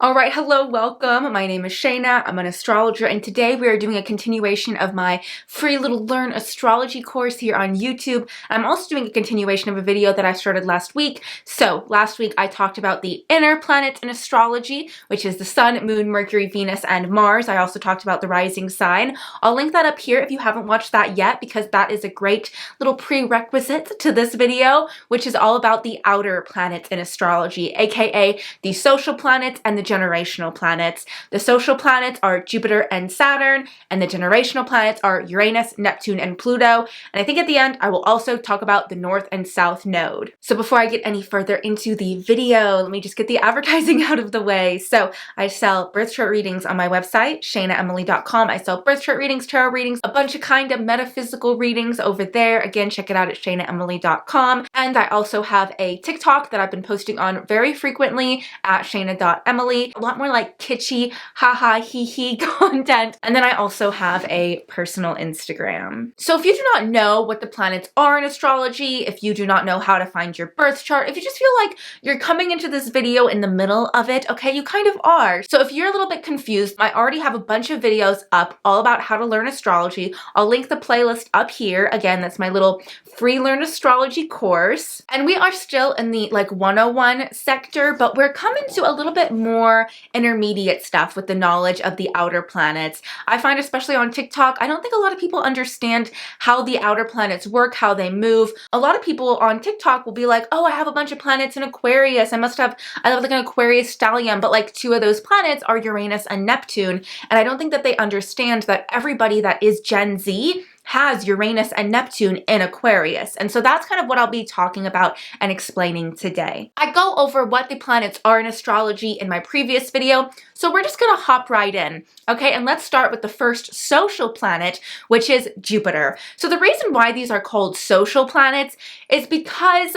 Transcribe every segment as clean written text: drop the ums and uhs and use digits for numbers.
All right, hello, welcome. My name is Shayna. I'm an astrologer, and today we are doing a continuation of my free little Learn Astrology course here on YouTube. I'm also doing a continuation of a video that I started last week. So last week I talked about the inner planets in astrology, which is the Sun, Moon, Mercury, Venus, and Mars. I also talked about the rising sign. I'll link that up here if you haven't watched that yet, because that is a great little prerequisite to this video, which is all about the outer planets in astrology, aka the social planets and the generational planets. The social planets are Jupiter and Saturn, and the generational planets are Uranus, Neptune, and Pluto. And I think at the end, I will also talk about the North and South Node. So before I get any further into the video, let me just get the advertising out of the way. So I sell birth chart readings on my website, shaynaemily.com. I sell birth chart readings, tarot readings, a bunch of kind of metaphysical readings over there. Again, check it out at shaynaemily.com. And I also have a TikTok that I've been posting on very frequently at shayna.emily. A lot more like kitschy, haha, hee hee content. And then I also have a personal Instagram. So if you do not know what the planets are in astrology, if you do not know how to find your birth chart, if you just feel like you're coming into this video in the middle of it, okay, you kind of are. So if you're a little bit confused, I already have a bunch of videos up all about how to learn astrology. I'll link the playlist up here. Again, that's my little free Learn Astrology course. And we are still in the like 101 sector, but we're coming to a little bit more intermediate stuff with the knowledge of the outer planets. I find, especially on TikTok, I don't think a lot of people understand how the outer planets work, how they move. A lot of people on TikTok will be like, oh, I have a bunch of planets in Aquarius. I have like an Aquarius stellium, but like two of those planets are Uranus and Neptune. And I don't think that they understand that everybody that is Gen Z has Uranus and Neptune in Aquarius. And so that's kind of what I'll be talking about and explaining today. I go over what the planets are in astrology in my previous video, so we're just gonna hop right in, okay? And let's start with the first social planet, which is Jupiter. So the reason why these are called social planets is because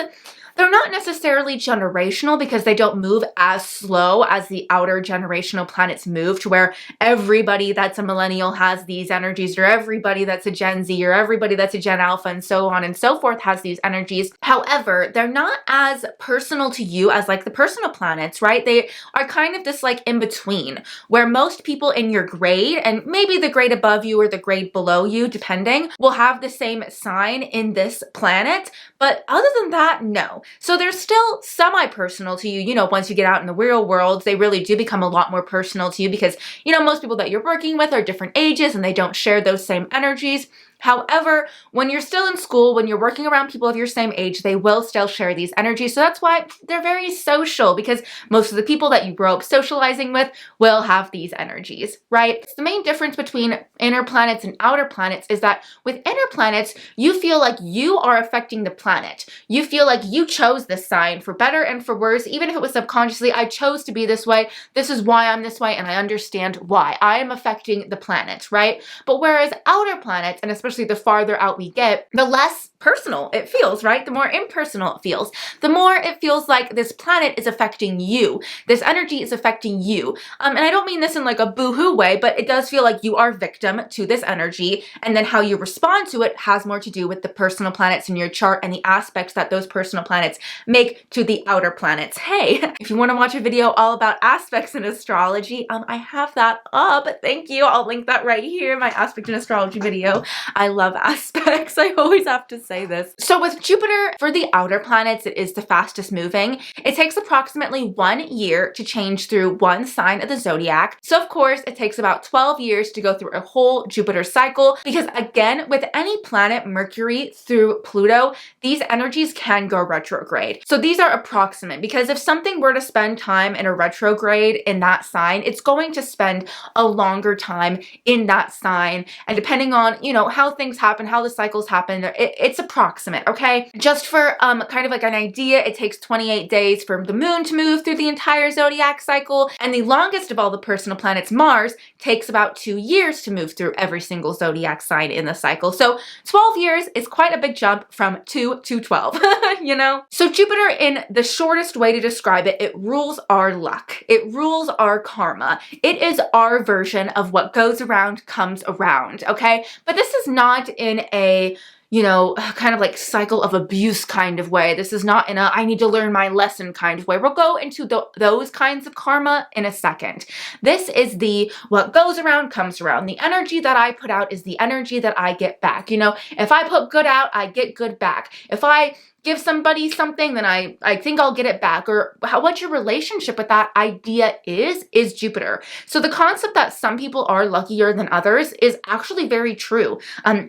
they're not necessarily generational, because they don't move as slow as the outer generational planets move, to where everybody that's a millennial has these energies, or everybody that's a Gen Z, or everybody that's a Gen Alpha, and so on and so forth has these energies. However, they're not as personal to you as like the personal planets, right? They are kind of this like in between, where most people in your grade, and maybe the grade above you or the grade below you, depending, will have the same sign in this planet. But other than that, no. So they're still semi-personal to you. You know, once you get out in the real world, they really do become a lot more personal to you, because, you know, most people that you're working with are different ages and they don't share those same energies. However, when you're still in school, when you're working around people of your same age, they will still share these energies. So that's why they're very social, because most of the people that you grow up socializing with will have these energies, right? The main difference between inner planets and outer planets is that with inner planets, you feel like you are affecting the planet. You feel like you chose this sign for better and for worse, even if it was subconsciously, I chose to be this way. This is why I'm this way, and I understand why. I am affecting the planet, right? But whereas outer planets, and especially the farther out we get, the less personal it feels, right? The more impersonal it feels. The more it feels like this planet is affecting you. This energy is affecting you. And I don't mean this in like a boo-hoo way, but it does feel like you are victim to this energy, and then how you respond to it has more to do with the personal planets in your chart and the aspects that those personal planets make to the outer planets. Hey, if you want to watch a video all about aspects in astrology, I have that up. Thank you. I'll link that right here, my aspect in astrology video. I love aspects. I always have to say this. So with Jupiter, for the outer planets, it is the fastest moving. It takes approximately 1 year to change through one sign of the zodiac. So of course, it takes about 12 years to go through a whole Jupiter cycle, because again, with any planet, Mercury through Pluto, these energies can go retrograde. So these are approximate, because if something were to spend time in a retrograde in that sign, it's going to spend a longer time in that sign. And depending on, you know, how things happen, how the cycles happen, it's approximate, okay? Just for kind of like an idea, it takes 28 days for the moon to move through the entire zodiac cycle, and the longest of all the personal planets, Mars, takes about 2 years to move through every single zodiac sign in the cycle. So 12 years is quite a big jump from 2 to 12, you know? So Jupiter, in the shortest way to describe it, it rules our luck. It rules our karma. It is our version of what goes around comes around, okay? But this is not in a you know, kind of like cycle of abuse kind of way. This is not in a I need to learn my lesson kind of way. We'll go into those kinds of karma in a second. This is the what goes around comes around. The energy that I put out is the energy that I get back. You know, if I put good out, I get good back. If I give somebody something, then I think I'll get it back. Or what your relationship with that idea is Jupiter. So the concept that some people are luckier than others is actually very true.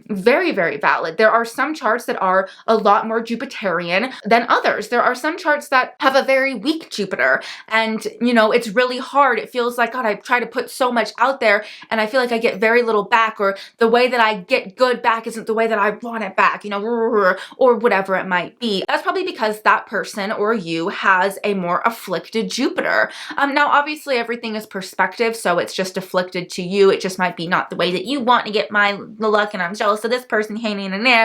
Very, very valid. There are some charts that are a lot more Jupiterian than others. There are some charts that have a very weak Jupiter. And, you know, it's really hard. It feels like, God, I try to put so much out there and I feel like I get very little back, or the way that I get good back isn't the way that I want it back, you know, or whatever it might be. That's probably because that person or you has a more afflicted Jupiter. Now, obviously, everything is perspective, so it's just afflicted to you. It just might be not the way that you want to get the luck, and I'm jealous of this person,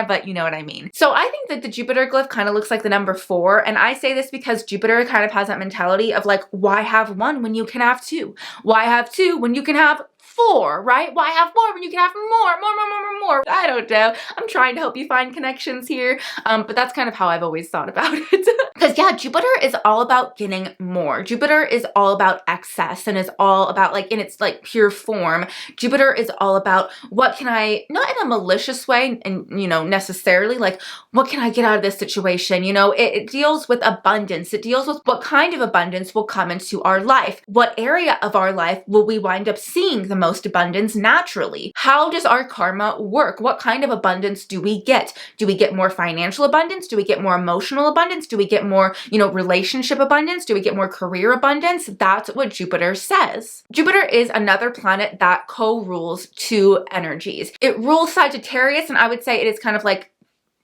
but you know what I mean. So I think that the Jupiter glyph kind of looks like the number 4, and I say this because Jupiter kind of has that mentality of like, why have 1 when you can have 2? Why have 2 when you can have 4, right? Why have more when you can have more? I don't know. I'm trying to help you find connections here. But that's kind of how I've always thought about it. Because yeah, Jupiter is all about getting more. Jupiter is all about excess and is all about like in its like pure form. Jupiter is all about what can I, not in a malicious way and you know, necessarily like what can I get out of this situation? You know, it deals with abundance. It deals with what kind of abundance will come into our life. What area of our life will we wind up seeing the most abundance naturally? How does our karma work? What kind of abundance do we get? Do we get more financial abundance? Do we get more emotional abundance? Do we get more, you know, relationship abundance? Do we get more career abundance? That's what Jupiter says. Jupiter is another planet that co-rules 2 energies. It rules Sagittarius, and I would say it is kind of like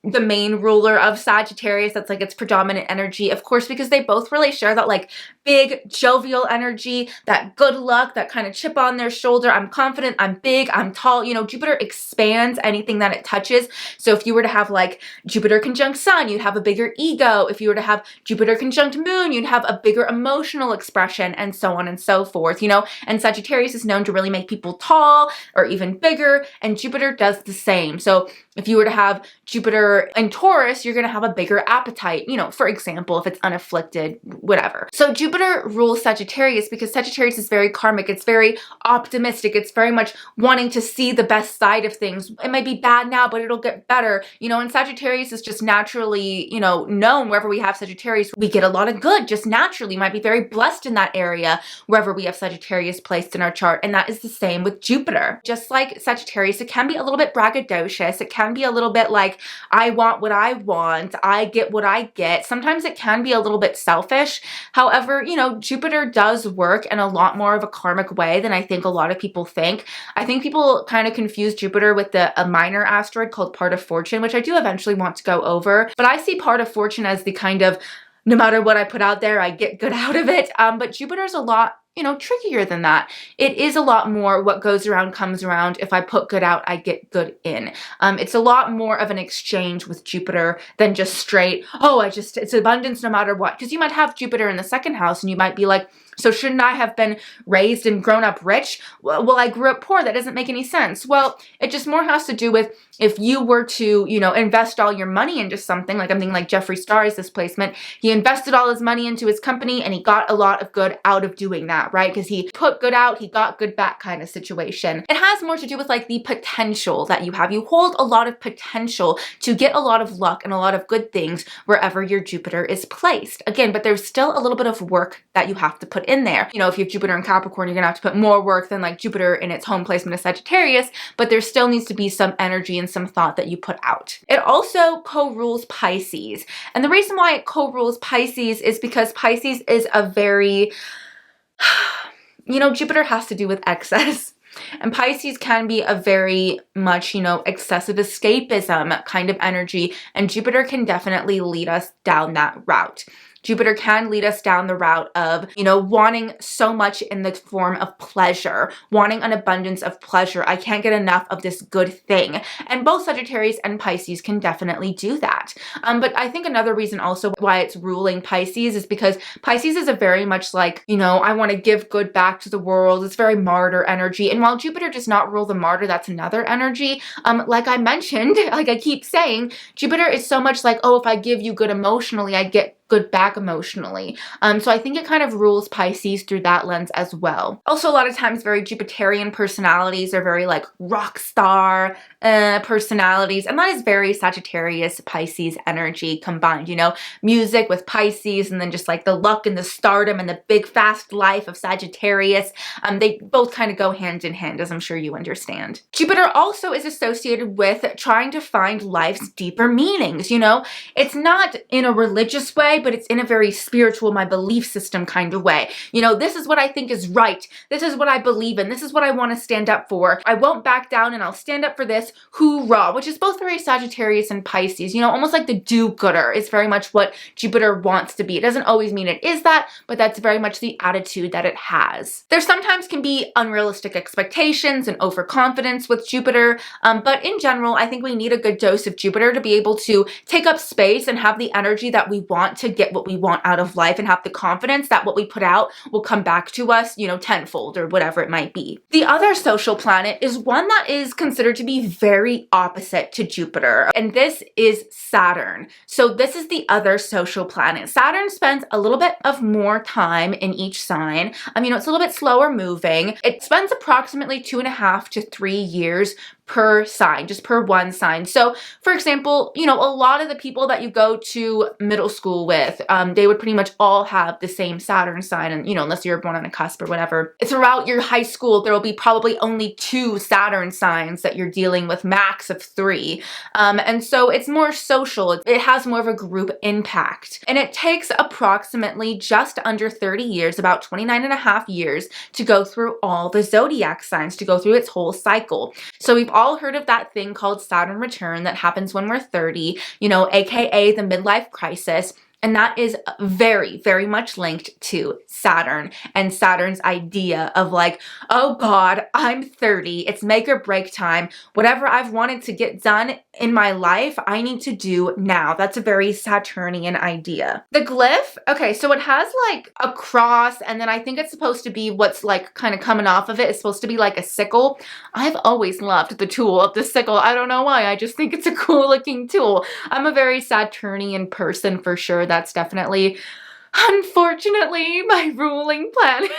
the main ruler of Sagittarius. That's like its predominant energy, of course, because they both really share that like big jovial energy, that good luck, that kind of chip on their shoulder. I'm confident, I'm big, I'm tall. You know, Jupiter expands anything that it touches. So if you were to have like Jupiter conjunct Sun, you'd have a bigger ego. If you were to have Jupiter conjunct Moon, you'd have a bigger emotional expression, and so on and so forth, you know. And Sagittarius is known to really make people tall or even bigger, and Jupiter does the same. So if you were to have Jupiter and Taurus, you're going to have a bigger appetite, you know, for example, if it's unafflicted, whatever. So Jupiter rules Sagittarius because Sagittarius is very karmic. It's very optimistic. It's very much wanting to see the best side of things. It might be bad now, but it'll get better, you know, and Sagittarius is just naturally, you know, known wherever we have Sagittarius, we get a lot of good just naturally. Might be very blessed in that area wherever we have Sagittarius placed in our chart. And that is the same with Jupiter. Just like Sagittarius, it can be a little bit braggadocious. It can be a little bit like, I want what I want, I get what I get. Sometimes it can be a little bit selfish. However, you know, Jupiter does work in a lot more of a karmic way than I think a lot of people think. I think people kind of confuse Jupiter with a minor asteroid called Part of Fortune, which I do eventually want to go over. But I see Part of Fortune as the kind of, no matter what I put out there, I get good out of it. But Jupiter's a lot, you know, trickier than that. It is a lot more what goes around comes around. If I put good out, I get good in. It's a lot more of an exchange with Jupiter than just straight, oh, it's abundance no matter what. Because you might have Jupiter in the 2nd house and you might be like, so shouldn't I have been raised and grown up rich? Well, I grew up poor. That doesn't make any sense. Well, it just more has to do with if you were to, you know, invest all your money into something, like I'm thinking like Jeffree Star's displacement. He invested all his money into his company and he got a lot of good out of doing that, right? Because he put good out, he got good back kind of situation. It has more to do with like the potential that you have. You hold a lot of potential to get a lot of luck and a lot of good things wherever your Jupiter is placed. Again, but there's still a little bit of work that you have to put in there. You know, if you have Jupiter in Capricorn, you're gonna have to put more work than like Jupiter in its home placement of Sagittarius, but there still needs to be some energy and some thought that you put out. It also co-rules Pisces. And the reason why it co-rules Pisces is because Pisces is a very, you know, Jupiter has to do with excess. And Pisces can be a very much, you know, excessive escapism kind of energy, and Jupiter can definitely lead us down that route. Jupiter can lead us down the route of, you know, wanting so much in the form of pleasure, wanting an abundance of pleasure. I can't get enough of this good thing. And both Sagittarius and Pisces can definitely do that. But I think another reason also why it's ruling Pisces is because Pisces is a very much like, you know, I want to give good back to the world. It's very martyr energy. And while Jupiter does not rule the martyr, that's another energy. Like I mentioned, like I keep saying, Jupiter is so much like, oh, if I give you good emotionally, I get good back emotionally. So I think it kind of rules Pisces through that lens as well. Also, a lot of times very Jupiterian personalities are very like rock star personalities, and that is very Sagittarius Pisces energy combined, you know, music with Pisces, and then just like the luck and the stardom and the big fast life of Sagittarius. They both kind of go hand in hand, as I'm sure you understand. Jupiter also is associated with trying to find life's deeper meanings, you know. It's not in a religious way, but it's in a very spiritual, my belief system kind of way. You know, this is what I think is right. This is what I believe in. This is what I want to stand up for. I won't back down and I'll stand up for this. Hoorah, which is both very Sagittarius and Pisces, you know, almost like the do-gooder is very much what Jupiter wants to be. It doesn't always mean it is that, but that's very much the attitude that it has. There sometimes can be unrealistic expectations and overconfidence with Jupiter, but in general, I think we need a good dose of Jupiter to be able to take up space and have the energy that we want to get what we want out of life, and have the confidence that what we put out will come back to us, you know, tenfold or whatever it might be. The other social planet is one that is considered to be very opposite to Jupiter, and this is Saturn. So this is the other social planet. Saturn spends a little bit of more time in each sign. You know, it's a little bit slower moving. It spends approximately 2.5 to 3 years per sign, just per one sign. So for example, you know, a lot of the people that you go to middle school with, they would pretty much all have the same Saturn sign, and you know, unless you're born on a cusp or whatever. Throughout your high school, there will be probably only 2 Saturn signs that you're dealing with, max of 3. And so it's more social. It has more of a group impact. And it takes approximately just under 30 years, about 29.5 years, to go through all the zodiac signs, to go through its whole cycle. So we've all heard of that thing called Saturn return that happens when we're 30, you know, aka the midlife crisis. And that is very, very much linked to Saturn and Saturn's idea of like, oh God, I'm 30. It's make or break time. Whatever I've wanted to get done in my life, I need to do now. That's a very Saturnian idea. The glyph, okay, so it has like a cross, and then I think it's supposed to be what's like kind of coming off of it. It's supposed to be like a sickle. I've always loved the tool of the sickle. I don't know why. I just think it's a cool looking tool. I'm a very Saturnian person for sure. That's definitely, unfortunately, my ruling planet.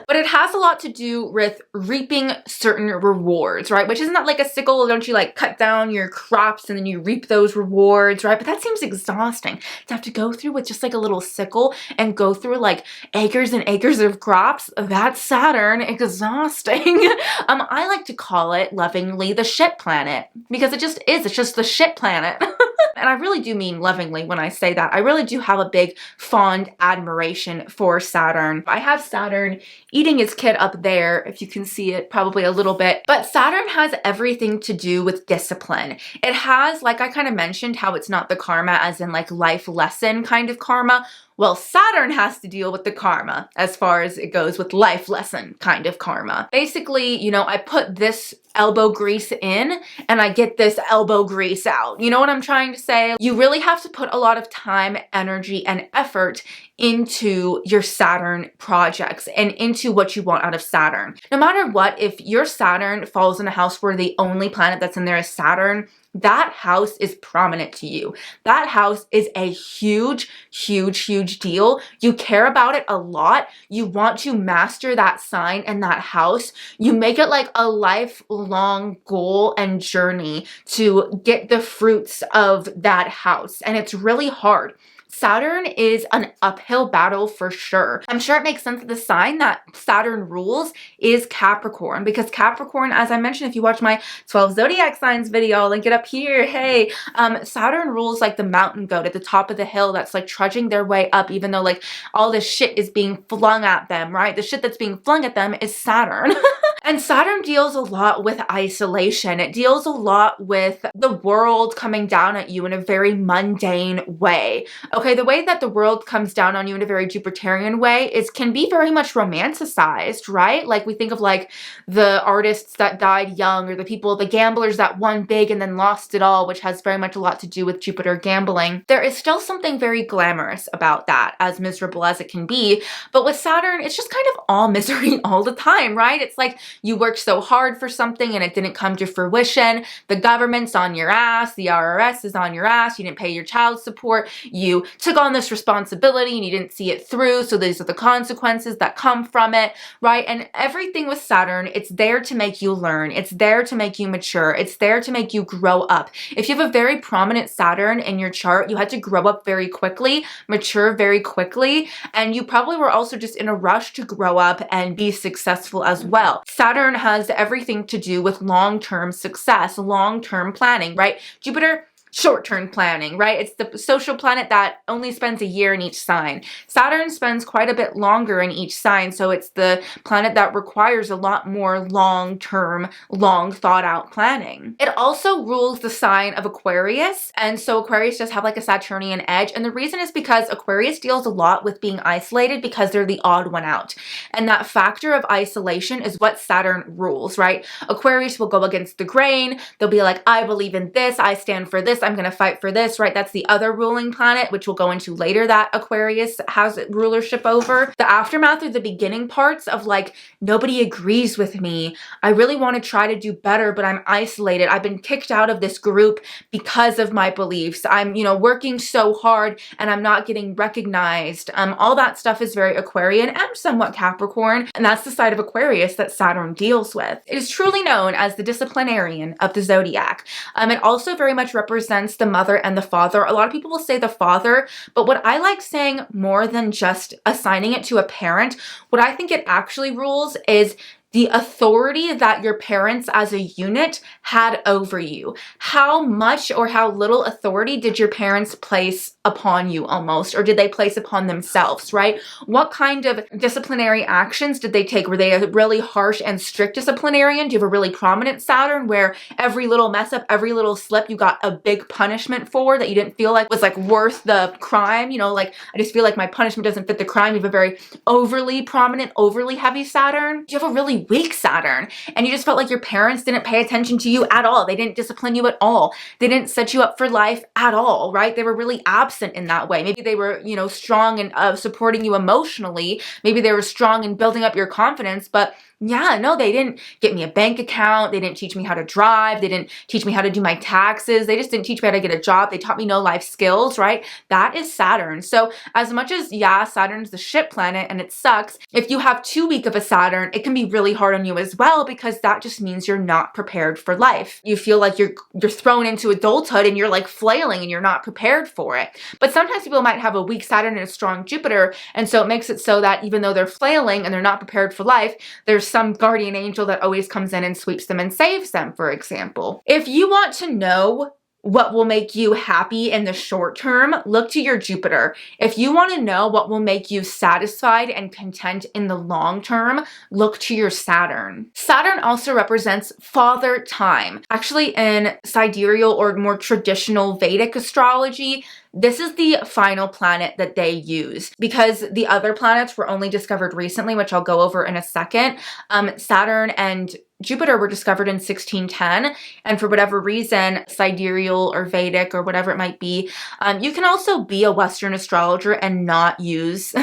But it has a lot to do with reaping certain rewards, right? Which isn't that like a sickle? Don't you like cut down your crops and then you reap those rewards, right? But that seems exhausting to have to go through with just like a little sickle and go through like acres and acres of crops. That's Saturn, exhausting. I like to call it lovingly the shit planet, because it just is. It's just the shit planet. And I really do mean lovingly when I say that. I really do have a big fond admiration for Saturn. I have Saturn eating his kid up there, if you can see it probably a little bit. But Saturn has everything to do with discipline. It has, like I kind of mentioned, how it's not the karma as in like life lesson kind of karma. Well, Saturn has to deal with the karma as far as it goes with life lesson kind of karma. Basically, you know, I put this elbow grease in and I get this elbow grease out. You know what I'm trying to say? You really have to put a lot of time, energy, and effort into your Saturn projects and into what you want out of Saturn. No matter what, if your Saturn falls in a house where the only planet that's in there is Saturn, that house is prominent to you. That house is a huge, huge, huge deal. You care about it a lot. You want to master that sign and that house. You make it like a lifelong goal and journey to get the fruits of that house. And it's really hard. Saturn is an uphill battle for sure. I'm sure it makes sense that the sign that Saturn rules is Capricorn, because Capricorn, as I mentioned, if you watch my 12 zodiac signs video, I'll link it up here. Hey, Saturn rules like the mountain goat at the top of the hill that's like trudging their way up, even though like all this shit is being flung at them, right? The shit that's being flung at them is Saturn. And Saturn deals a lot with isolation. It deals a lot with the world coming down at you in a very mundane way. Okay, the way that the world comes down on you in a very Jupiterian way can be very much romanticized, right? Like we think of like the artists that died young, or the gamblers that won big and then lost it all, which has very much a lot to do with Jupiter gambling. There is still something very glamorous about that, as miserable as it can be. But with Saturn, it's just kind of all misery all the time, right? It's like you worked so hard for something and it didn't come to fruition. The government's on your ass. The IRS is on your ass. You didn't pay your child support. You took on this responsibility and you didn't see it through. So these are the consequences that come from it, right? And everything with Saturn, it's there to make you learn. It's there to make you mature. It's there to make you grow up. If you have a very prominent Saturn in your chart, you had to grow up very quickly, mature very quickly, and you probably were also just in a rush to grow up and be successful as well. Saturn has everything to do with long-term success, long-term planning, right? Jupiter, short-term planning, right? It's the social planet that only spends a year in each sign. Saturn spends quite a bit longer in each sign, so it's the planet that requires a lot more long-term, long thought-out planning. It also rules the sign of Aquarius, and so Aquarius does have like a Saturnian edge, and the reason is because Aquarius deals a lot with being isolated because they're the odd one out, and that factor of isolation is what Saturn rules, right? Aquarius will go against the grain. They'll be like, I believe in this, I stand for this, I'm going to fight for this, right? That's the other ruling planet, which we'll go into later, that Aquarius has rulership over. The aftermath or the beginning parts of like, nobody agrees with me. I really want to try to do better, but I'm isolated. I've been kicked out of this group because of my beliefs. I'm, working so hard and I'm not getting recognized. All that stuff is very Aquarian and somewhat Capricorn. And that's the side of Aquarius that Saturn deals with. It is truly known as the disciplinarian of the zodiac. It also very much represents the mother and the father. A lot of people will say the father, but what I like saying more than just assigning it to a parent, what I think it actually rules is the authority that your parents as a unit had over you. How much or how little authority did your parents place upon you almost, or did they place upon themselves, right? What kind of disciplinary actions did they take? Were they a really harsh and strict disciplinarian? Do you have a really prominent Saturn where every little mess up, every little slip, you got a big punishment for that you didn't feel like was like worth the crime? Like I just feel like my punishment doesn't fit the crime. You have a very overly prominent, overly heavy Saturn. Do you have a really weak Saturn and you just felt like your parents didn't pay attention to you at all? They didn't discipline you at all. They didn't set you up for life at all, right? They were really absent in that way. Maybe they were, strong and supporting you emotionally. Maybe they were strong in building up your confidence, but yeah, no, they didn't get me a bank account. They didn't teach me how to drive. They didn't teach me how to do my taxes. They just didn't teach me how to get a job. They taught me no life skills, right? That is Saturn. So as much as, yeah, Saturn's the shit planet and it sucks, if you have too weak of a Saturn, it can be really hard on you as well, because that just means you're not prepared for life. You feel like you're thrown into adulthood and you're like flailing and you're not prepared for it. But sometimes people might have a weak Saturn and a strong Jupiter, and so it makes it so that even though they're flailing and they're not prepared for life, there's some guardian angel that always comes in and sweeps them and saves them, for example. If you want to know what will make you happy in the short term, look to your Jupiter. If you want to know what will make you satisfied and content in the long term, look to your Saturn. Saturn also represents father time. Actually, in sidereal or more traditional Vedic astrology, this is the final planet that they use, because the other planets were only discovered recently, which I'll go over in a second. Saturn and Jupiter were discovered in 1610, and for whatever reason, sidereal or Vedic or whatever it might be, you can also be a Western astrologer and not use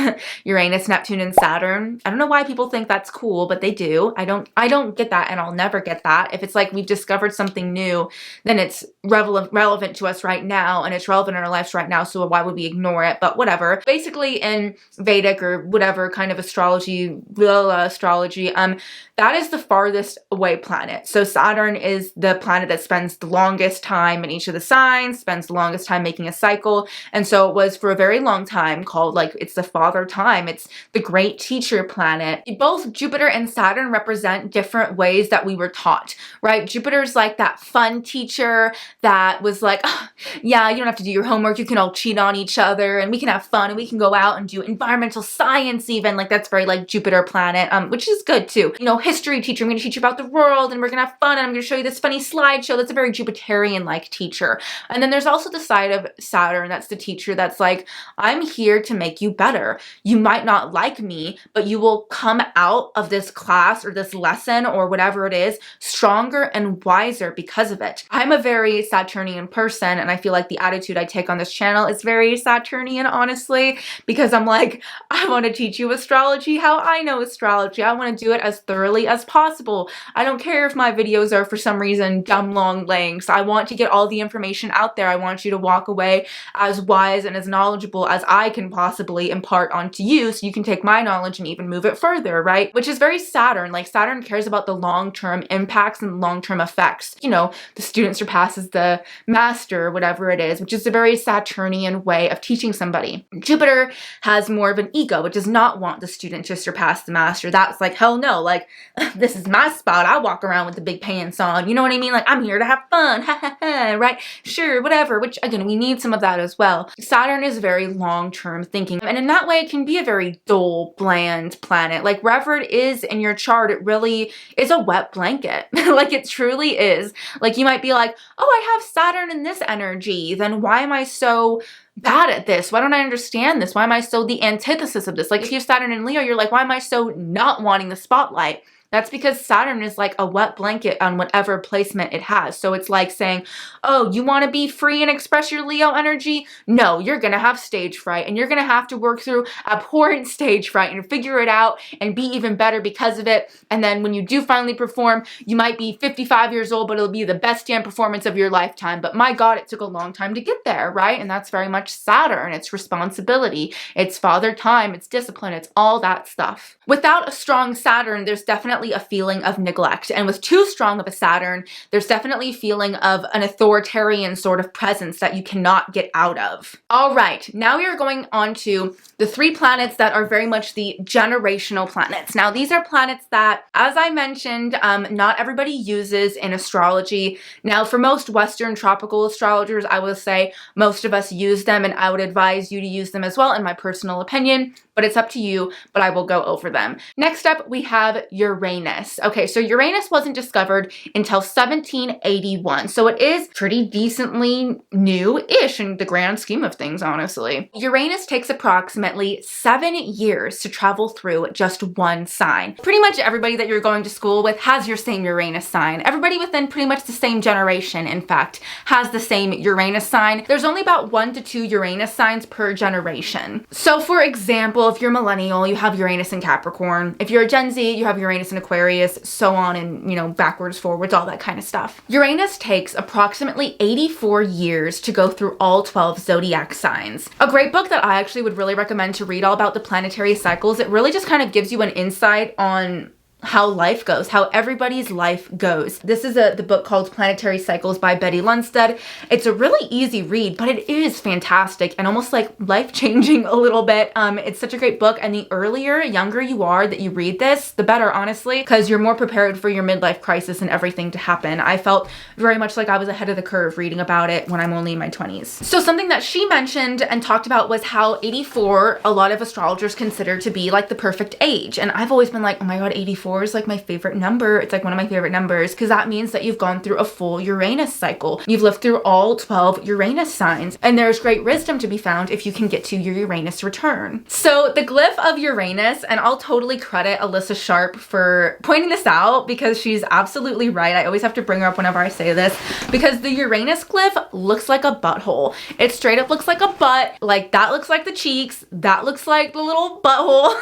Uranus, Neptune, and Saturn. I don't know why people think that's cool, but they do. I don't get that, and I'll never get that. If it's like we've discovered something new, then it's relevant to us right now, and it's relevant in our lives right now, so why would we ignore it? But whatever. Basically, in Vedic or whatever kind of astrology, that is the farthest away planet. So Saturn is the planet that spends the longest time in each of the signs, spends the longest time making a cycle. And so it was for a very long time called, like, it's the father time. It's the great teacher planet. Both Jupiter and Saturn represent different ways that we were taught, right? Jupiter's like that fun teacher that was like, oh, yeah, you don't have to do your homework. You can all cheat on each other and we can have fun and we can go out and do environmental science even. Like, that's very like Jupiter planet, which is good too. History teacher, I'm going to teach you about the world and we're gonna have fun and I'm gonna show you this funny slideshow. That's a very Jupiterian-like teacher. And then there's also the side of Saturn that's the teacher that's like, I'm here to make you better. You might not like me, but you will come out of this class or this lesson or whatever it is stronger and wiser because of it. I'm a very Saturnian person, and I feel like the attitude I take on this channel is very Saturnian, honestly, because I'm like, I want to teach you astrology how I know astrology. I want to do it as thoroughly as possible. I don't care if my videos are for some reason dumb long lengths. I want to get all the information out there. I want you to walk away as wise and as knowledgeable as I can possibly impart onto you, so you can take my knowledge and even move it further, right? Which is very Saturn. Like, Saturn cares about the long-term impacts and long-term effects. You know, the student surpasses the master, whatever it is, which is a very Saturnian way of teaching somebody. Jupiter has more of an ego. It does not want the student to surpass the master. That's like, hell no, like, this is my spot. I walk around with the big pants on. You know what I mean? Like, I'm here to have fun, ha ha ha, right? Sure, whatever, which again, we need some of that as well. Saturn is very long-term thinking, and in that way, it can be a very dull, bland planet. Like, wherever it is in your chart, it really is a wet blanket. Like, it truly is. Like, you might be like, oh, I have Saturn in this energy, then why am I so bad at this? Why don't I understand this? Why am I so the antithesis of this? Like, if you have Saturn in Leo, you're like, why am I so not wanting the spotlight? That's because Saturn is like a wet blanket on whatever placement it has. So it's like saying, oh, you want to be free and express your Leo energy? No, you're going to have stage fright, and you're going to have to work through abhorrent stage fright and figure it out and be even better because of it. And then when you do finally perform, you might be 55 years old, but it'll be the best damn performance of your lifetime. But my God, it took a long time to get there, right? And that's very much Saturn. It's responsibility. It's father time. It's discipline. It's all that stuff. Without a strong Saturn, there's definitely a feeling of neglect. And with too strong of a Saturn, there's definitely a feeling of an authoritarian sort of presence that you cannot get out of. All right, now we are going on to the 3 planets that are very much the generational planets. Now, these are planets that, as I mentioned, not everybody uses in astrology. Now, for most Western tropical astrologers, I will say most of us use them, and I would advise you to use them as well, in my personal opinion, but it's up to you, but I will go over them. Next up, we have Uranus. Okay, so Uranus wasn't discovered until 1781, so it is pretty decently new-ish in the grand scheme of things, honestly. Uranus takes approximately 7 years to travel through just one sign. Pretty much everybody that you're going to school with has your same Uranus sign. Everybody within pretty much the same generation, in fact, has the same Uranus sign. There's only about 1 to 2 Uranus signs per generation. So for example, if you're millennial, you have Uranus in Capricorn. If you're a Gen Z, you have Uranus in Aquarius, so on, and, you know, backwards, forwards, all that kind of stuff. Uranus takes approximately 84 years to go through all 12 zodiac signs. A great book that I actually would really recommend to read all about the planetary cycles. It really just kind of gives you an insight on how life goes, how everybody's life goes. This is the book called Planetary Cycles by Betty Lundstedt. It's a really easy read, but it is fantastic and almost like life-changing a little bit. It's such a great book, and the earlier, younger you are that you read this, the better, honestly, because you're more prepared for your midlife crisis and everything to happen. I felt very much like I was ahead of the curve reading about it when I'm only in my 20s. So something that she mentioned and talked about was how 84, a lot of astrologers consider to be like the perfect age. And I've always been like, oh my God, 84 is like my favorite number. It's like one of my favorite numbers, because that means that you've gone through a full Uranus cycle. You've lived through all 12 Uranus signs, and there's great wisdom to be found if you can get to your Uranus return. So the glyph of Uranus, and I'll totally credit Alyssa Sharp for pointing this out because she's absolutely right. I always have to bring her up whenever I say this, because the Uranus glyph looks like a butthole. It straight up looks like a butt. Like, that looks like the cheeks, that looks like the little butthole.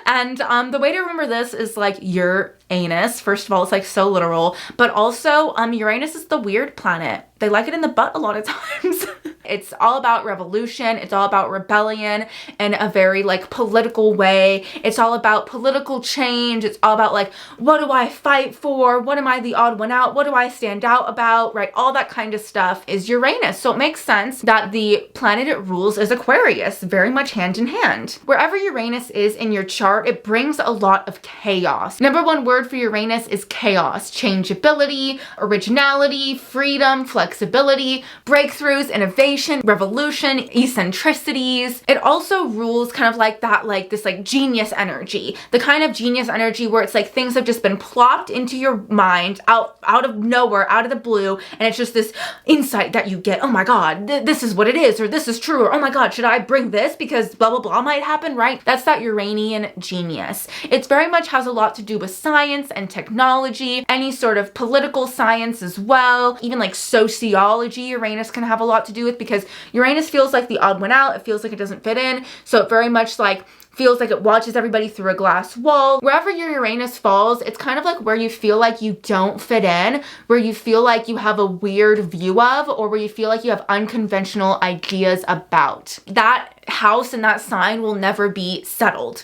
And the way to remember this is like Uranus. First of all, it's like so literal, but also Uranus is the weird planet. They like it in the butt a lot of times. It's all about revolution. It's all about rebellion in a very like political way. It's all about political change. It's all about like, what do I fight for? What am I the odd one out? What do I stand out about? Right? All that kind of stuff is Uranus. So it makes sense that the planet it rules is Aquarius, very much hand in hand. Wherever Uranus is in your chart, it brings a lot of chaos. Number one word for Uranus is chaos. Changeability, originality, freedom, flexibility, breakthroughs, innovation, innovation, revolution, eccentricities. It also rules kind of like that, like this like genius energy, the kind of genius energy where it's like things have just been plopped into your mind out of nowhere, out of the blue, and it's just this insight that you get. Oh my God, this is what it is, or this is true, or oh my God, should I bring this because blah blah blah might happen, right? That's that Uranian genius. It's very much has a lot to do with science and technology, any sort of political science as well, even like sociology. Uranus can have a lot to do with, because Uranus feels like the odd one out. It feels like it doesn't fit in, so it very much like feels like it watches everybody through a glass wall. Wherever your Uranus falls, it's kind of like where you feel like you don't fit in, where you feel like you have a weird view of, or where you feel like you have unconventional ideas about. That house and that sign will never be settled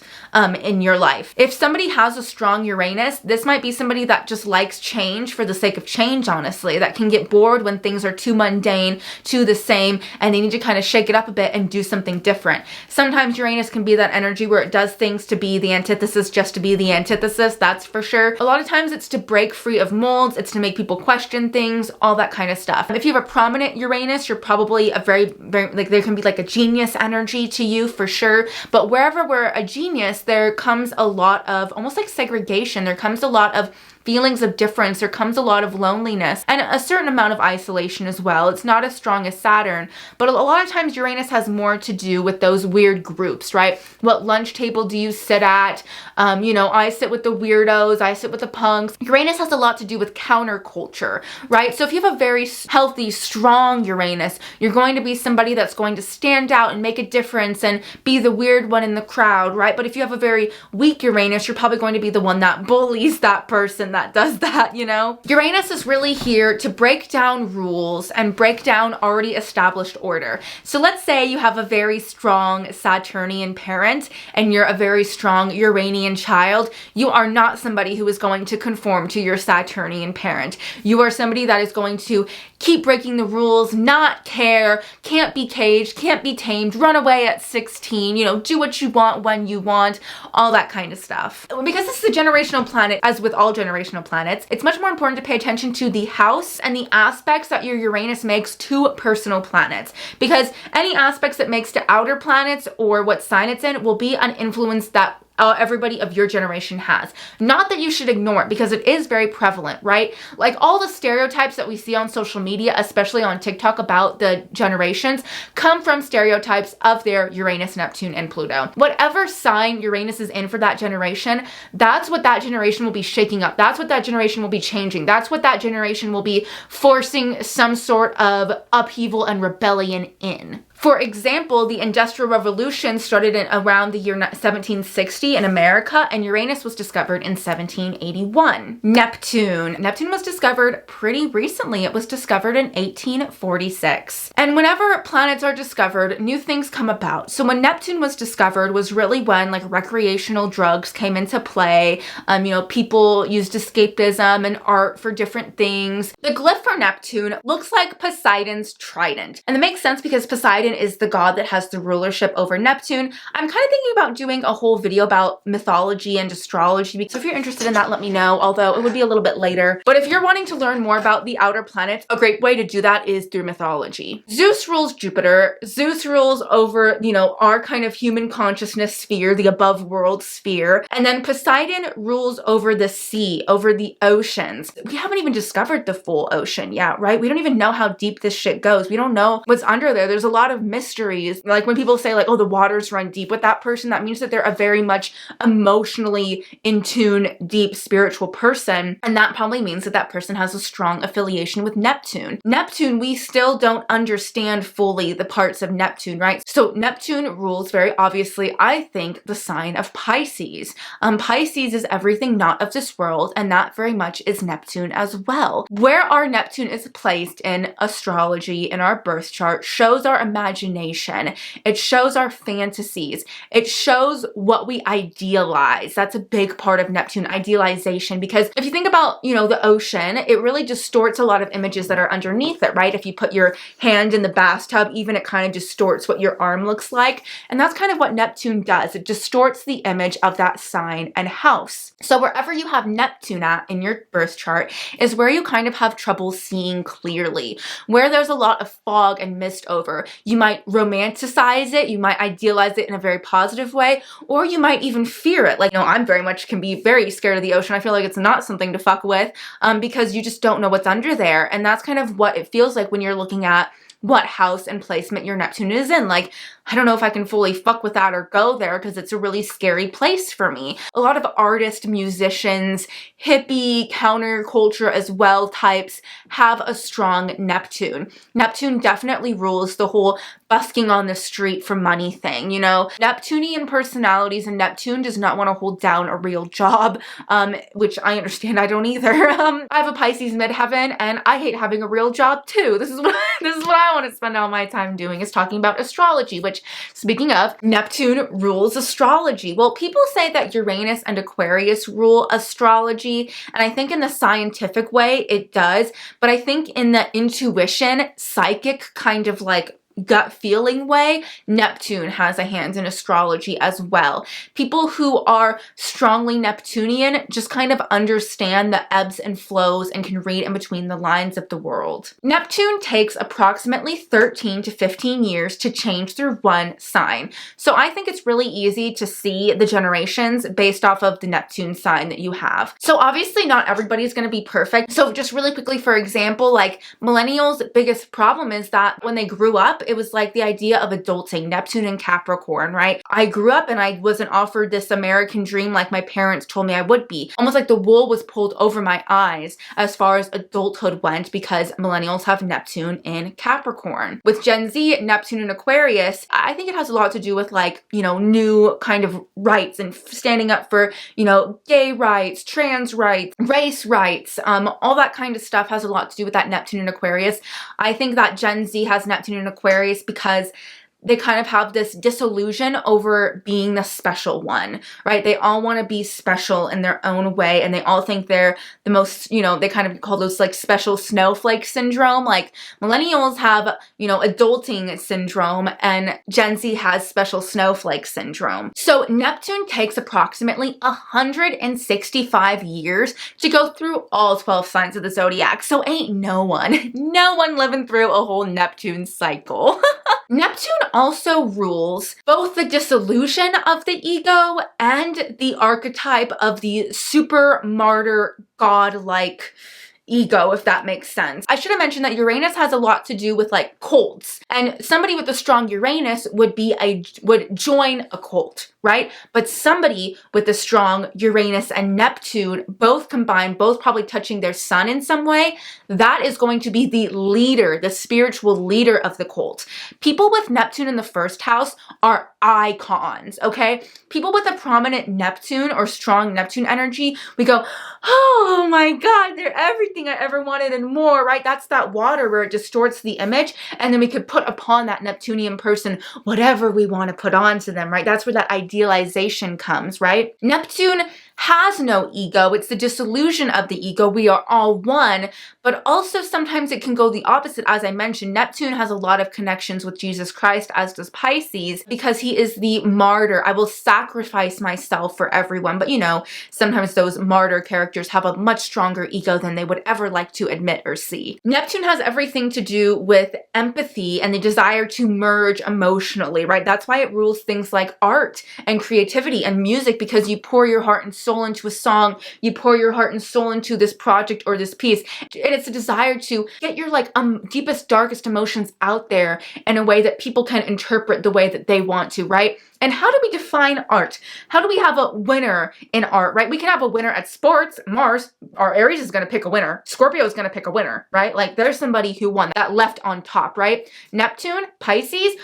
in your life. If somebody has a strong Uranus, this might be somebody that just likes change for the sake of change, honestly, that can get bored when things are too mundane, too the same, and they need to kind of shake it up a bit and do something different. Sometimes Uranus can be that energy where it does things to be the antithesis, just to be the antithesis, that's for sure. A lot of times it's to break free of molds, it's to make people question things, all that kind of stuff. If you have a prominent Uranus, you're probably a very, like there can be like a genius energy to you for sure. But wherever we're a genius, there comes a lot of almost like segregation. There comes a lot of feelings of difference. There comes a lot of loneliness and a certain amount of isolation as well. It's not as strong as Saturn, but a lot of times Uranus has more to do with those weird groups, right? What lunch table do you sit at? You know, I sit with the weirdos, I sit with the punks. Uranus has a lot to do with counterculture, right? So if you have a very healthy, strong Uranus, you're going to be somebody that's going to stand out and make a difference and be the weird one in the crowd, right? But if you have a very weak Uranus, you're probably going to be the one that bullies that person that does that, you know? Uranus is really here to break down rules and break down already established order. So let's say you have a very strong Saturnian parent and you're a very strong Uranian child. You are not somebody who is going to conform to your Saturnian parent. You are somebody that is going to keep breaking the rules, not care, can't be caged, can't be tamed, run away at 16, you know, do what you want when you want, all that kind of stuff. Because this is a generational planet, as with all generational planets, it's much more important to pay attention to the house and the aspects that your Uranus makes to personal planets, because any aspects it makes to outer planets or what sign it's in will be an influence that everybody of your generation has. Not that you should ignore it, because it is very prevalent, right? Like all the stereotypes that we see on social media, especially on TikTok about the generations, come from stereotypes of their Uranus, Neptune, and Pluto. Whatever sign Uranus is in for that generation, that's what that generation will be shaking up. That's what that generation will be changing. That's what that generation will be forcing some sort of upheaval and rebellion in. For example, the Industrial Revolution started in around the year 1760 in America, and Uranus was discovered in 1781. Neptune. Neptune was discovered pretty recently. It was discovered in 1846. And whenever planets are discovered, new things come about. So when Neptune was discovered was really when like recreational drugs came into play. You know, people used escapism and art for different things. The glyph for Neptune looks like Poseidon's trident. And that makes sense because Poseidon is the god that has the rulership over Neptune. I'm kind of thinking about doing a whole video about mythology and astrology, so if you're interested in that, let me know, although it would be a little bit later. But if you're wanting to learn more about the outer planets, a great way to do that is through mythology. Zeus rules Jupiter. Zeus rules over, you know, our kind of human consciousness sphere, the above world sphere. And then Poseidon rules over the sea, over the oceans. We haven't even discovered the full ocean yet, right? We don't even know how deep this shit goes. We don't know what's under there. There's a lot of mysteries. Like when people say like, oh, the waters run deep with that person, that means that they're a very much emotionally in tune, deep spiritual person. And that probably means that that person has a strong affiliation with Neptune. Neptune, we still don't understand fully the parts of Neptune, right? So Neptune rules very obviously, I think, the sign of Pisces. Pisces is everything not of this world, and that very much is Neptune as well. Where our Neptune is placed in astrology, in our birth chart, shows our imagination imagination. It shows our fantasies. It shows what we idealize. That's a big part of Neptune, idealization, because if you think about, the ocean, it really distorts a lot of images that are underneath it, right? If you put your hand in the bathtub, even it kind of distorts what your arm looks like. And that's kind of what Neptune does. It distorts the image of that sign and house. So wherever you have Neptune at in your birth chart is where you kind of have trouble seeing clearly. Where there's a lot of fog and mist over, you might romanticize it, you might idealize it in a very positive way, or you might even fear it. Like, I'm very much can be very scared of the ocean. I feel like it's not something to fuck with because you just don't know what's under there. And that's kind of what it feels like when you're looking at what house and placement your Neptune is in. Like, I don't know if I can fully fuck with that or go there because it's a really scary place for me. A lot of artists, musicians, hippie, counterculture as well types have a strong Neptune. Neptune definitely rules the whole busking on the street for money thing, Neptunian personalities, and Neptune does not want to hold down a real job, which I understand. I don't either. I have a Pisces midheaven and I hate having a real job too. This is what I want to spend all my time doing, is talking about astrology, which, speaking of, Neptune rules astrology. Well, people say that Uranus and Aquarius rule astrology, and I think in the scientific way it does, but I think in the intuition, psychic kind of like gut feeling way, Neptune has a hand in astrology as well. People who are strongly Neptunian just kind of understand the ebbs and flows and can read in between the lines of the world. Neptune takes approximately 13 to 15 years to change through one sign. So I think it's really easy to see the generations based off of the Neptune sign that you have. So obviously not everybody's going to be perfect. So just really quickly, for example, like millennials' biggest problem is that when they grew up, it was like the idea of adulting, Neptune and Capricorn, right? I grew up and I wasn't offered this American dream like my parents told me I would be. Almost like the wool was pulled over my eyes as far as adulthood went, because millennials have Neptune in Capricorn. With Gen Z, Neptune and Aquarius, I think it has a lot to do with like, new kind of rights and standing up for, gay rights, trans rights, race rights, all that kind of stuff has a lot to do with that Neptune and Aquarius. I think that Gen Z has Neptune and Aquarius because they kind of have this disillusion over being the special one, right? They all want to be special in their own way, and they all think they're the most, they kind of call those like special snowflake syndrome. Like millennials have, adulting syndrome, and Gen Z has special snowflake syndrome. So Neptune takes approximately 165 years to go through all 12 signs of the zodiac. So ain't no one living through a whole Neptune cycle. Neptune also rules both the disillusion of the ego and the archetype of the super martyr, godlike ego, if that makes sense. I should have mentioned that Uranus has a lot to do with like cults, and somebody with a strong Uranus would join a cult, right? But somebody with a strong Uranus and Neptune, both combined, both probably touching their sun in some way, that is going to be the leader, the spiritual leader of the cult. People with Neptune in the first house are icons, okay? People with a prominent Neptune or strong Neptune energy, we go, oh my God, they're everything I ever wanted and more, right? That's that water where it distorts the image, and then we could put upon that Neptunian person whatever we want to put onto them, right? That's where that idealization comes, right? Neptune has no ego. It's the disillusion of the ego. We are all one, but also sometimes it can go the opposite. As I mentioned, Neptune has a lot of connections with Jesus Christ, as does Pisces, because he is the martyr. I will sacrifice myself for everyone. But sometimes those martyr characters have a much stronger ego than they would ever like to admit or see. Neptune has everything to do with empathy and the desire to merge emotionally, right? That's why it rules things like art and creativity and music, because you pour your heart and soul into a song, you pour your heart and soul into this project or this piece, and it's a desire to get your deepest, darkest emotions out there in a way that people can interpret the way that they want to, right? And how do we define art? How do we have a winner in art, right? We can have a winner at sports. Mars, our Aries is going to pick a winner. Scorpio is going to pick a winner, right? Like there's somebody who won, that left on top, right? Neptune, Pisces,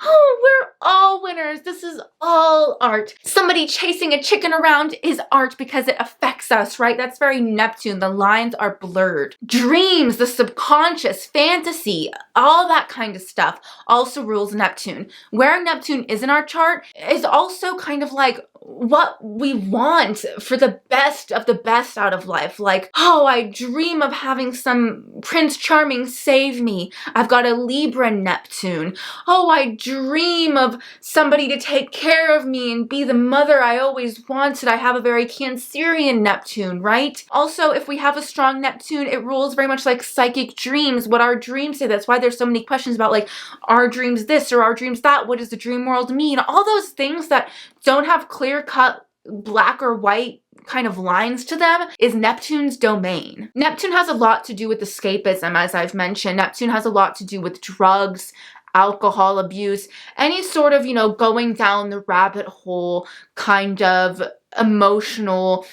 Oh, we're all winners. This is all art. Somebody chasing a chicken around is art because it affects us, right? That's very Neptune. The lines are blurred. Dreams, the subconscious, fantasy, all that kind of stuff also rules Neptune. Where Neptune is in our chart is also kind of like what we want for the best of the best out of life. Like, oh, I dream of having some Prince Charming save me. I've got a Libra Neptune. Oh, I dream of somebody to take care of me and be the mother I always wanted. I have a very Cancerian Neptune, right? Also, if we have a strong Neptune, it rules very much like psychic dreams, what our dreams say. That's why there's so many questions about like, are dreams this or are dreams that? What does the dream world mean? All those things that don't have clear-cut black or white kind of lines to them is Neptune's domain. Neptune has a lot to do with escapism, as I've mentioned. Neptune has a lot to do with drugs, alcohol abuse, any sort of, going down the rabbit hole kind of emotional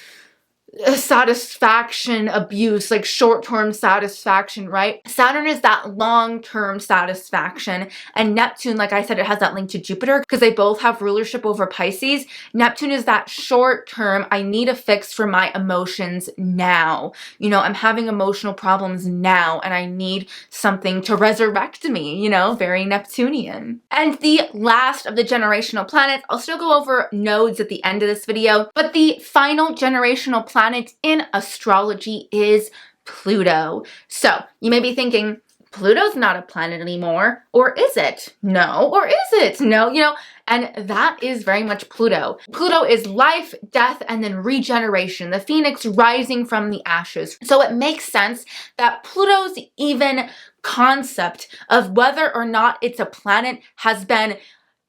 satisfaction abuse, like short-term satisfaction, right? Saturn is that long-term satisfaction, and Neptune, like I said, it has that link to Jupiter because they both have rulership over Pisces. Neptune is that short-term, I need a fix for my emotions now. I'm having emotional problems now and I need something to resurrect me, very Neptunian. And the last of the generational planets, I'll still go over nodes at the end of this video, but the final generational planet in astrology is Pluto. So you may be thinking, Pluto's not a planet anymore, or is it? No, or is it? No, and that is very much Pluto. Pluto is life, death, and then regeneration, the phoenix rising from the ashes. So it makes sense that Pluto's even concept of whether or not it's a planet has been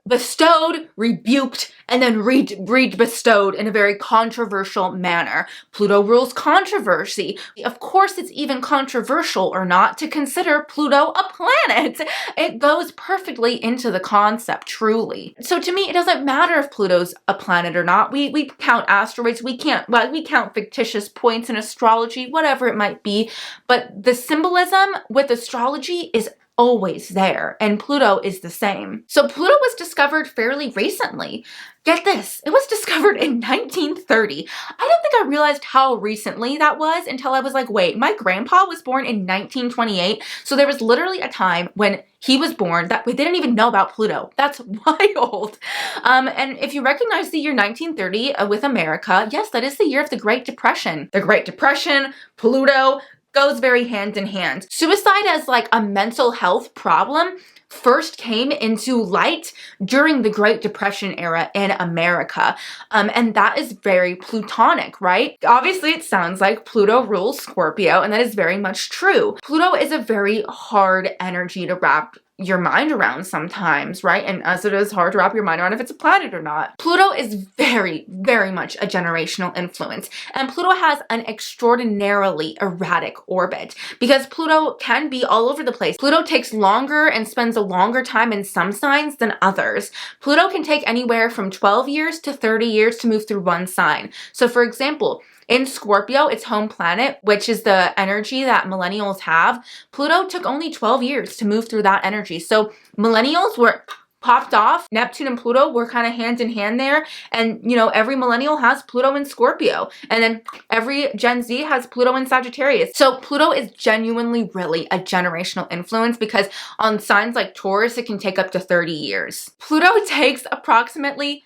bestowed, rebuked, and then re-bestowed in a very controversial manner. Pluto rules controversy. Of course, it's even controversial or not to consider Pluto a planet. It goes perfectly into the concept, truly. So to me, it doesn't matter if Pluto's a planet or not. We count asteroids. We count fictitious points in astrology, whatever it might be. But the symbolism with astrology is always there, and Pluto is the same. So Pluto was discovered fairly recently. Get this, it was discovered in 1930. I don't think I realized how recently that was until I was like, wait, my grandpa was born in 1928. So there was literally a time when he was born that we didn't even know about Pluto. That's wild. And if you recognize the year 1930 with America, yes, that is the year of the Great Depression. The Great Depression, Pluto, goes very hand in hand. Suicide as like a mental health problem first came into light during the Great Depression era in America. And that is very Plutonic, right? Obviously, it sounds like Pluto rules Scorpio, and that is very much true. Pluto is a very hard energy to wrap your mind around sometimes, right? And as it is hard to wrap your mind around if it's a planet or not. Pluto is very, very much a generational influence. And Pluto has an extraordinarily erratic orbit because Pluto can be all over the place. Pluto takes longer and spends a longer time in some signs than others. Pluto can take anywhere from 12 years to 30 years to move through one sign. So for example, in Scorpio, its home planet, which is the energy that millennials have, Pluto took only 12 years to move through that energy. So millennials were popped off. Neptune and Pluto were kind of hand in hand there. And, every millennial has Pluto in Scorpio. And then every Gen Z has Pluto in Sagittarius. So Pluto is genuinely really a generational influence because on signs like Taurus, it can take up to 30 years. Pluto takes approximately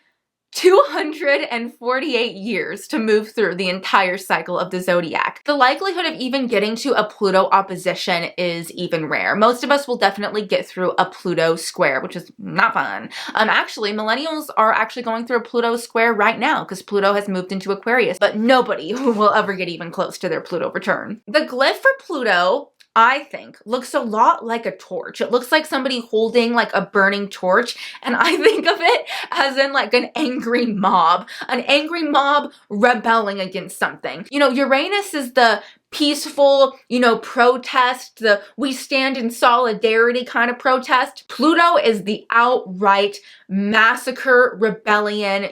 248 years to move through the entire cycle of the zodiac. The likelihood of even getting to a Pluto opposition is even rare. Most of us will definitely get through a Pluto square, which is not fun. Actually, millennials are actually going through a Pluto square right now because Pluto has moved into Aquarius, but nobody will ever get even close to their Pluto return. The glyph for Pluto, I think, looks a lot like a torch. It looks like somebody holding like a burning torch, and I think of it as in like an angry mob rebelling against something. Uranus is the peaceful, protest, the we stand in solidarity kind of protest. Pluto is the outright massacre, rebellion,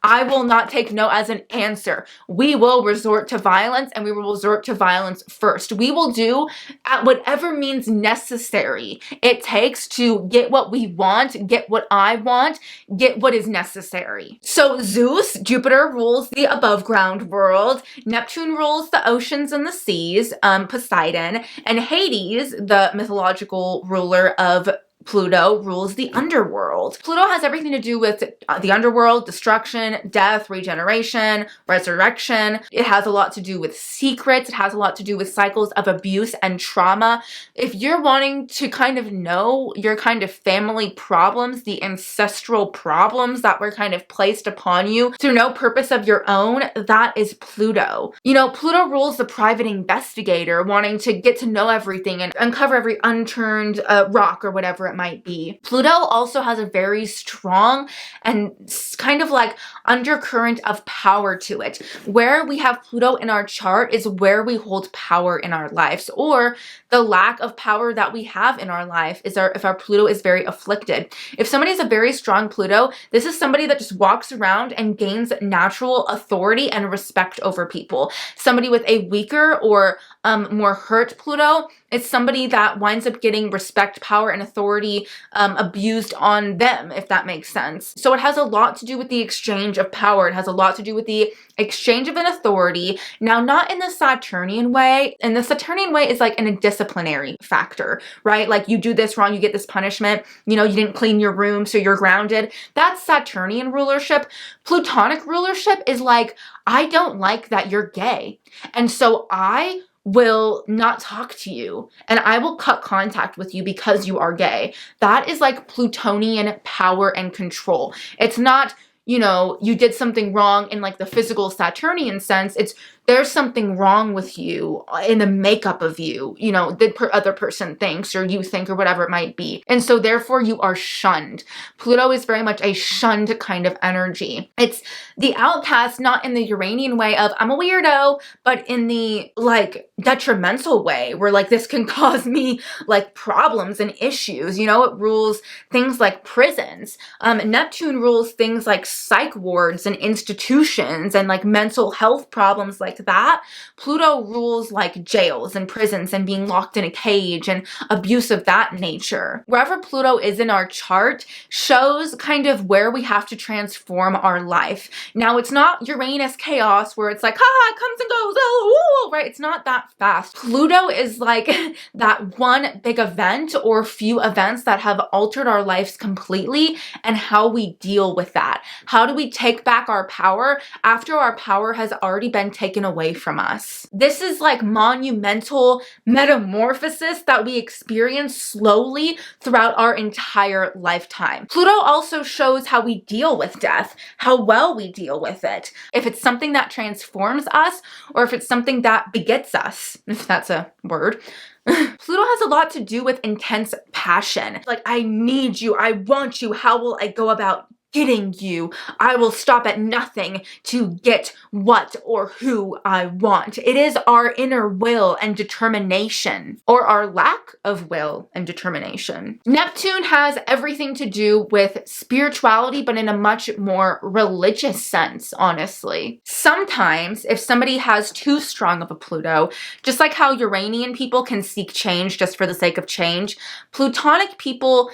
I will not take no as an answer. We will resort to violence, and we will resort to violence first. We will do at whatever means necessary it takes to get what we want, get what I want, get what is necessary. So Zeus, Jupiter, rules the above ground world. Neptune rules the oceans and the seas, Poseidon, and Hades, the mythological ruler of Pluto, rules the underworld. Pluto has everything to do with the underworld, destruction, death, regeneration, resurrection. It has a lot to do with secrets. It has a lot to do with cycles of abuse and trauma. If you're wanting to kind of know your kind of family problems, the ancestral problems that were kind of placed upon you through no purpose of your own, that is Pluto. Pluto rules the private investigator, wanting to get to know everything and uncover every unturned rock or whatever it might be. Pluto also has a very strong and kind of like undercurrent of power to it. Where we have Pluto in our chart is where we hold power in our lives, or the lack of power that we have in our life is if our Pluto is very afflicted. If somebody has a very strong Pluto, this is somebody that just walks around and gains natural authority and respect over people. Somebody with a weaker or more hurt Pluto, it's somebody that winds up getting respect, power, and authority abused on them, if that makes sense. So it has a lot to do with the exchange of power. It has a lot to do with the exchange of an authority. Now, not in the Saturnian way. And the Saturnian way is like in a disciplinary factor, right? Like you do this wrong, you get this punishment. You didn't clean your room, so you're grounded. That's Saturnian rulership. Plutonic rulership is like, I don't like that you're gay, and so I will not talk to you and I will cut contact with you because you are gay. That is like Plutonian power and control. It's not, you did something wrong in like the physical Saturnian sense. It's there's something wrong with you in the makeup of you, the other person thinks or you think or whatever it might be. And so therefore you are shunned. Pluto is very much a shunned kind of energy. It's the outcast, not in the Uranian way of I'm a weirdo, but in the like detrimental way where like this can cause me like problems and issues. It rules things like prisons. Neptune rules things like psych wards and institutions and like mental health problems like that. Pluto rules like jails and prisons and being locked in a cage and abuse of that nature. Wherever Pluto is in our chart shows kind of where we have to transform our life. Now, it's not Uranus chaos where it's like, it comes and goes, oh, right? It's not that fast. Pluto is like that one big event or few events that have altered our lives completely, and how we deal with that. How do we take back our power after our power has already been taken away from us? This is like monumental metamorphosis that we experience slowly throughout our entire lifetime. Pluto also shows how we deal with death, how well we deal with it. If it's something that transforms us or if it's something that begets us, if that's a word. Pluto has a lot to do with intense passion. Like, I need you, I want you, how will I go about getting you? I will stop at nothing to get what or who I want. It is our inner will and determination, or our lack of will and determination. Neptune has everything to do with spirituality, but in a much more religious sense, honestly. Sometimes, if somebody has too strong of a Pluto, just like how Uranian people can seek change just for the sake of change, Plutonic people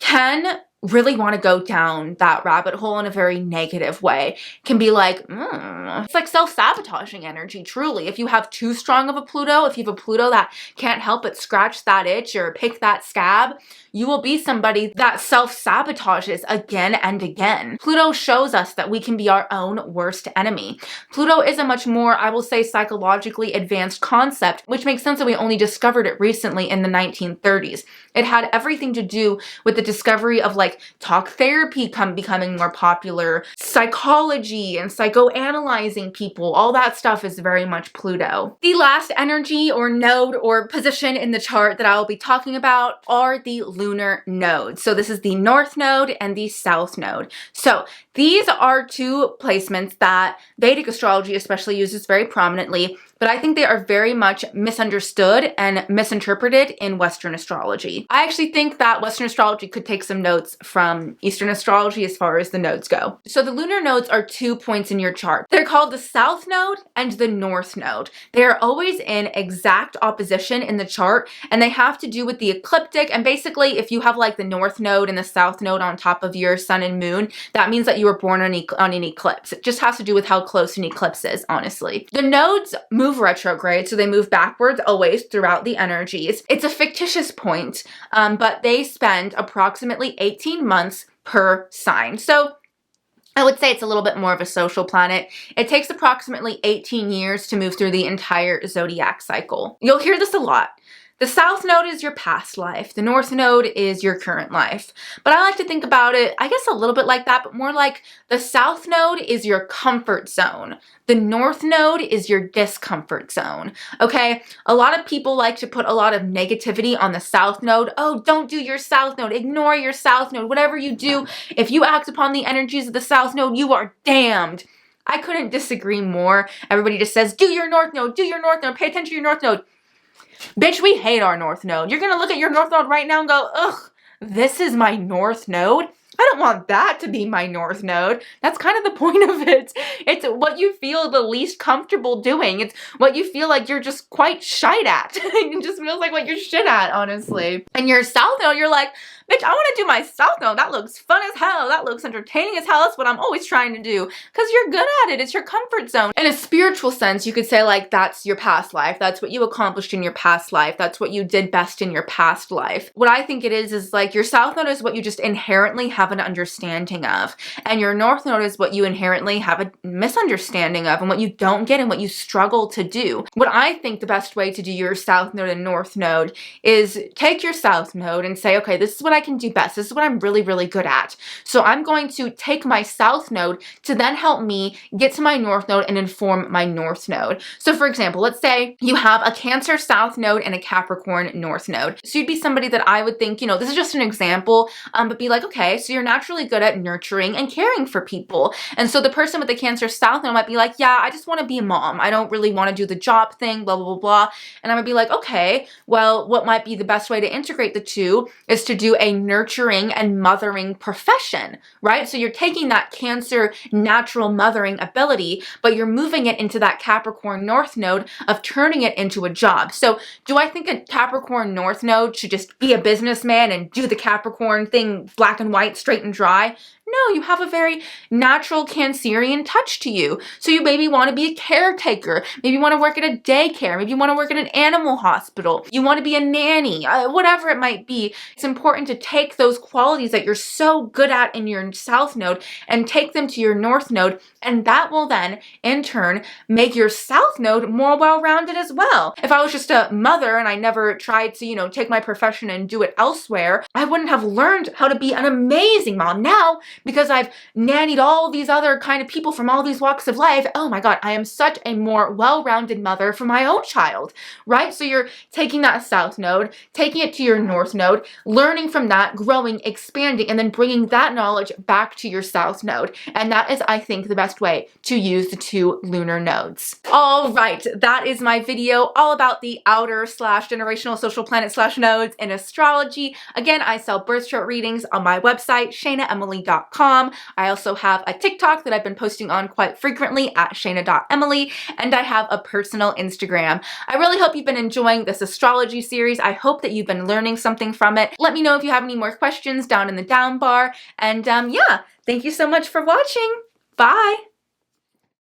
can really want to go down that rabbit hole in a very negative way. Can be like, it's like self-sabotaging energy, truly. If you have too strong of a Pluto, if you have a Pluto that can't help but scratch that itch or pick that scab, you will be somebody that self-sabotages again and again. Pluto shows us that we can be our own worst enemy. Pluto is a much more, I will say, psychologically advanced concept, which makes sense that we only discovered it recently in the 1930s. It had everything to do with the discovery of like talk therapy becoming more popular, psychology and psychoanalyzing people. All that stuff is very much Pluto. The last energy or node or position in the chart that I will be talking about are the lunar nodes. So this is the North Node and the South Node. So these are two placements that Vedic astrology especially uses very prominently but I think they are very much misunderstood and misinterpreted in Western astrology. I actually think that Western astrology could take some notes from Eastern astrology as far as the nodes go. So the lunar nodes are 2 points in your chart. They're called the South Node and the North Node. They are always in exact opposition in the chart, and they have to do with the ecliptic. And basically, if you have like the North Node and the South Node on top of your sun and moon, that means that you were born on an eclipse. It just has to do with how close an eclipse is, honestly. The nodes move retrograde, so they move backwards always throughout the energies. It's a fictitious point, but they spend approximately 18 months per sign. So I would say it's a little bit more of a social planet. It takes approximately 18 years to move through the entire zodiac cycle. You'll hear this a lot. The South Node is your past life. The North Node is your current life. But I like to think about it, I guess a little bit like that, but more like the South Node is your comfort zone. The North Node is your discomfort zone, okay? A lot of people like to put a lot of negativity on the South Node. Oh, don't do your South Node. Ignore your South Node. Whatever you do, if you act upon the energies of the South Node, you are damned. I couldn't disagree more. Everybody just says, do your North Node, do your North Node, pay attention to your North Node. Bitch, we hate our North Node. You're gonna look at your North Node right now and go, ugh, this is my North Node? I don't want that to be my North Node. That's kind of the point of it. It's what you feel the least comfortable doing. It's what you feel like you're just quite shite at. It just feels like what you're shit at, honestly. And your South Node, you're like, bitch, I want to do my South Node. That looks fun as hell. That looks entertaining as hell. That's what I'm always trying to do. Because you're good at it. It's your comfort zone. In a spiritual sense, you could say like that's your past life. That's what you accomplished in your past life. That's what you did best in your past life. What I think it is like your South Node is what you just inherently have an understanding of. And your North Node is what you inherently have a misunderstanding of and what you don't get and what you struggle to do. What I think the best way to do your South Node and North Node is take your South Node and say, okay, this is what I can do best. This is what I'm really, really good at. So I'm going to take my South Node to then help me get to my North Node and inform my North Node. So for example, let's say you have a Cancer South Node and a Capricorn North Node. So you'd be somebody that I would think, this is just an example, but be like, okay, so you're naturally good at nurturing and caring for people. And so the person with the Cancer South Node might be like, yeah, I just want to be a mom. I don't really want to do the job thing, blah, blah, blah, blah. And I would be like, okay, well, what might be the best way to integrate the two is to do a nurturing and mothering profession, right? So you're taking that Cancer natural mothering ability, but you're moving it into that Capricorn North Node of turning it into a job. So do I think a Capricorn North Node should just be a businessman and do the Capricorn thing black and white, straight and dry? No, you have a very natural Cancerian touch to you. So you maybe want to be a caretaker. Maybe you want to work at a daycare. Maybe you want to work at an animal hospital. You want to be a nanny, whatever it might be. It's important to take those qualities that you're so good at in your South Node and take them to your North Node. And that will then, in turn, make your South Node more well-rounded as well. If I was just a mother and I never tried to, take my profession and do it elsewhere, I wouldn't have learned how to be an amazing mom. Now, because I've nannied all these other kind of people from all these walks of life, oh my God, I am such a more well-rounded mother for my own child, right? So you're taking that South Node, taking it to your North Node, learning from that, growing, expanding, and then bringing that knowledge back to your South Node. And that is, I think, the best way to use the two lunar nodes. All right, that is my video all about the outer / generational social planet / nodes in astrology. Again, I sell birth chart readings on my website, ShaynaEmily.com. I also have a TikTok that I've been posting on quite frequently at Shayna.Emily, and I have a personal Instagram. I really hope you've been enjoying this astrology series. I hope that you've been learning something from it. Let me know if you have any more questions down in the down bar. And yeah, thank you so much for watching. Bye!